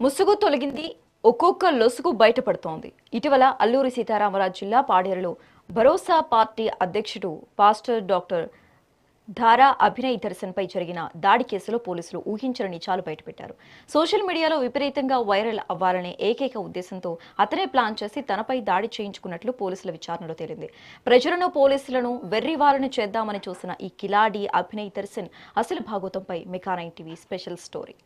ముసుగు తొలగింది, ఒక్కొక్క లొసుగు బయటపడుతోంది. ఇటీవల అల్లూరి సీతారామరాజు జిల్లా పాడేరులో భరోసా పార్టీ అధ్యక్షుడు పాస్టర్ డాక్టర్ ధారా అభినయ్ దర్శన్పై జరిగిన దాడి కేసులో పోలీసులు ఊహించని నిజాలు బయటపెట్టారు. సోషల్ మీడియాలో విపరీతంగా వైరల్ అవ్వాలనే ఏకైక ఉద్దేశంతో అతనే ప్లాన్ చేసి తనపై దాడి చేయించుకున్నట్లు పోలీసుల విచారణలో తేలింది. ప్రజలను పోలీసులను వెర్రివారని చేద్దామని చూసిన ఈ కిలాడి అభినయ్ దర్శన్ అసలు భాగోతంపై మెగా9 టీవీ స్పెషల్ స్టోరీ.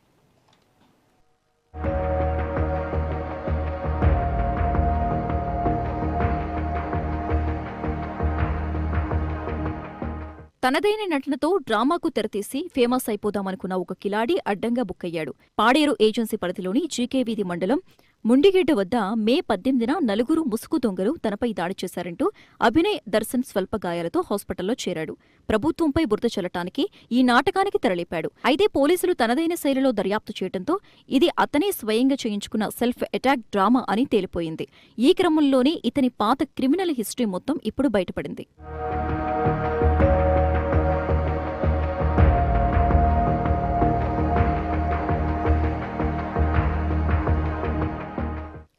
తనదైన నటనతో డ్రామాకు తెరతీసి ఫేమస్ అయిపోదామనుకున్న ఒక కిలాడి అడ్డంగా బుక్కయ్యాడు. పాడేరు ఏజెన్సీ పరిధిలోని జీకే వీధి మండలం ముండిగెడ్డ వద్ద మే 18న నలుగురు ముసుగు దొంగలు తనపై దాడి చేశారంటూ అభినయ్ దర్శన్ స్వల్ప గాయాలతో హాస్పిటల్లో చేరాడు. ప్రభుత్వంపై బురద చల్లటానికి ఈ నాటకానికి తెరలేపాడు. అయితే పోలీసులు తనదైన శైలిలో దర్యాప్తు చేయడంతో ఇది అతనే స్వయంగా చేయించుకున్న సెల్ఫ్ అటాక్ డ్రామా అని తేలిపోయింది. ఈ క్రమంలోనే ఇతని పాత క్రిమినల్ హిస్టరీ మొత్తం ఇప్పుడు బయటపడింది.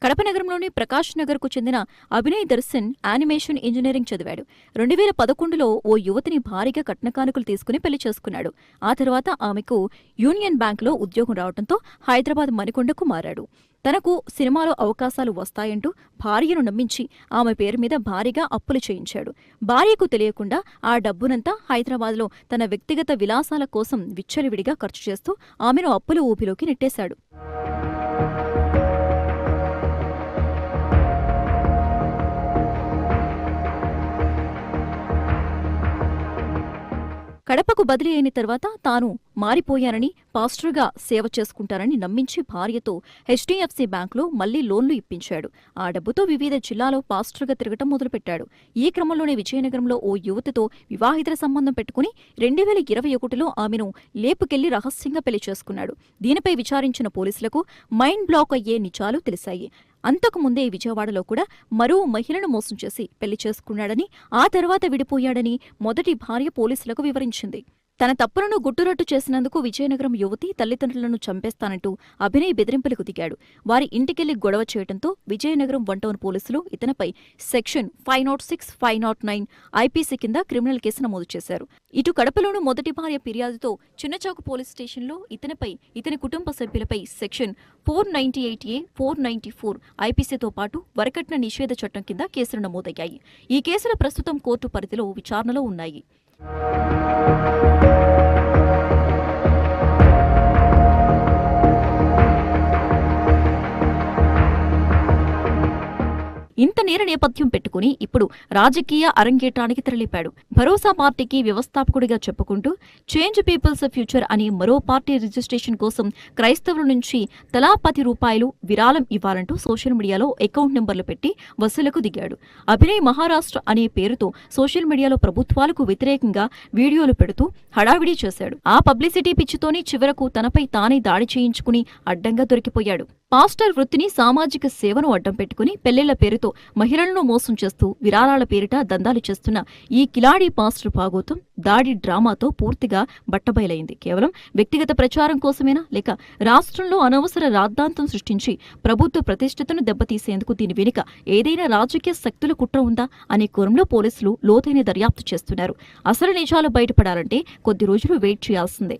కడప నగరంలోని ప్రకాష్ నగర్ కు చెందిన అభినయ్ దర్శన్ యానిమేషన్ ఇంజనీరింగ్ చదివాడు. 2011లో ఓ యువతిని భారీగా కట్నకానుకలు తీసుకుని పెళ్లి చేసుకున్నాడు. ఆ తర్వాత ఆమెకు యూనియన్ బ్యాంకులో ఉద్యోగం రావడంతో హైదరాబాద్ మణికొండకు మారాడు. తనకు సినిమాలో అవకాశాలు వస్తాయంటూ భార్యను నమ్మించి ఆమె పేరు మీద భారీగా అప్పులు చేయించాడు. భార్యకు తెలియకుండా ఆ డబ్బునంతా హైదరాబాద్లో తన వ్యక్తిగత విలాసాల కోసం విచ్చలవిడిగా ఖర్చు చేస్తూ ఆమెను అప్పుల ఊపిలోకి నెట్టేశాడు. కడపకు బదిలీ అయిన తర్వాత తాను మారిపోయానని, పాస్టర్గా సేవ చేసుకుంటానని నమ్మించి భార్యతో హెచ్డీఎఫ్సీ బ్యాంకులో మళ్లీ లోన్లు ఇప్పించాడు. ఆ డబ్బుతో వివిధ జిల్లాలో పాస్టర్గా తిరగటం మొదలుపెట్టాడు. ఈ క్రమంలోనే విజయనగరంలో ఓ యువతితో వివాహితర సంబంధం పెట్టుకుని 2021లో ఆమెను లేపుకెళ్లి రహస్యంగా పెళ్లి చేసుకున్నాడు. దీనిపై విచారించిన పోలీసులకు మైండ్ బ్లాక్ అయ్యే నిజాలు తెలిసాయి. అంతకుముందే విజయవాడలో కూడా మరో మహిళను మోసం చేసి పెళ్లి చేసుకున్నాడని, ఆ తర్వాత విడిపోయాడని మొదటి భార్య పోలీసులకు వివరించింది. తన తప్పులను గుట్టురట్టు చేసినందుకు విజయనగరం యువతి తల్లిదండ్రులను చంపేస్తానంటూ అభినయ్ బెదిరింపులకు దిగాడు. వారి ఇంటికెళ్లి గొడవ చేయడంతో విజయనగరం 1 టౌన్ పోలీసులు ఇతనిపై సెక్షన్ 506, 509 ఐపీసీ కింద క్రిమినల్ కేసు నమోదు చేశారు. ఇటు కడపలోను మొదటి భార్య ఫిర్యాదుతో చిన్నచౌక పోలీస్ స్టేషన్లో ఇతనిపై, ఇతని కుటుంబ సభ్యులపై సెక్షన్ 498A, 494 ఐపీసీతో పాటు వరకట్న నిషేధ చట్టం కింద కేసులు నమోదయ్యాయి. ఈ కేసులు ప్రస్తుతం కోర్టు పరిధిలో విచారణలో ఉన్నాయి. ఇంత నేర నేపథ్యం పెట్టుకుని ఇప్పుడు రాజకీయ అరంగేట్రానికి తెరలేపాడు. భరోసా పార్టీకి వ్యవస్థాపకుడిగా చెప్పుకుంటూ చేంజ్ పీపుల్స్ ఫ్యూచర్ అని మరో పార్టీ రిజిస్ట్రేషన్ కోసం క్రైస్తవుల నుంచి తలా 10 రూపాయలు విరాళం ఇవ్వాలంటూ సోషల్ మీడియాలో అకౌంట్ నెంబర్లు పెట్టి వసూలకు దిగాడు. అభినయ్ మహారాష్ట్ర అనే పేరుతో సోషల్ మీడియాలో ప్రభుత్వాలకు వ్యతిరేకంగా వీడియోలు పెడుతూ హడావిడి చేశాడు. ఆ పబ్లిసిటీ పిచ్చితోనే చివరకు తనపై తానే దాడి చేయించుకుని అడ్డంగా దొరికిపోయాడు. పాస్టర్ వృత్తిని, సామాజిక సేవను అడ్డం పెట్టుకుని పెళ్లిళ్ల పేరుతో మహిళలను మోసం చేస్తూ విరాళాల పేరిట దందాలు చేస్తున్న ఈ కిలాడి పాస్టర్ భాగోతం దాడి డ్రామాతో పూర్తిగా బట్టబయలైంది. కేవలం వ్యక్తిగత ప్రచారం కోసమేనా, లేక రాష్ట్రంలో అనవసర రాద్ధాంతం సృష్టించి ప్రభుత్వ ప్రతిష్టతను దెబ్బతీసేందుకు దీని వెనుక ఏదైనా రాజకీయ శక్తుల కుట్ర ఉందా అనే కోణంలో పోలీసులు లోతైన దర్యాప్తు చేస్తున్నారు. అసలు నిజాలు బయటపడాలంటే కొద్ది రోజులు వెయిట్ చేయాల్సిందే.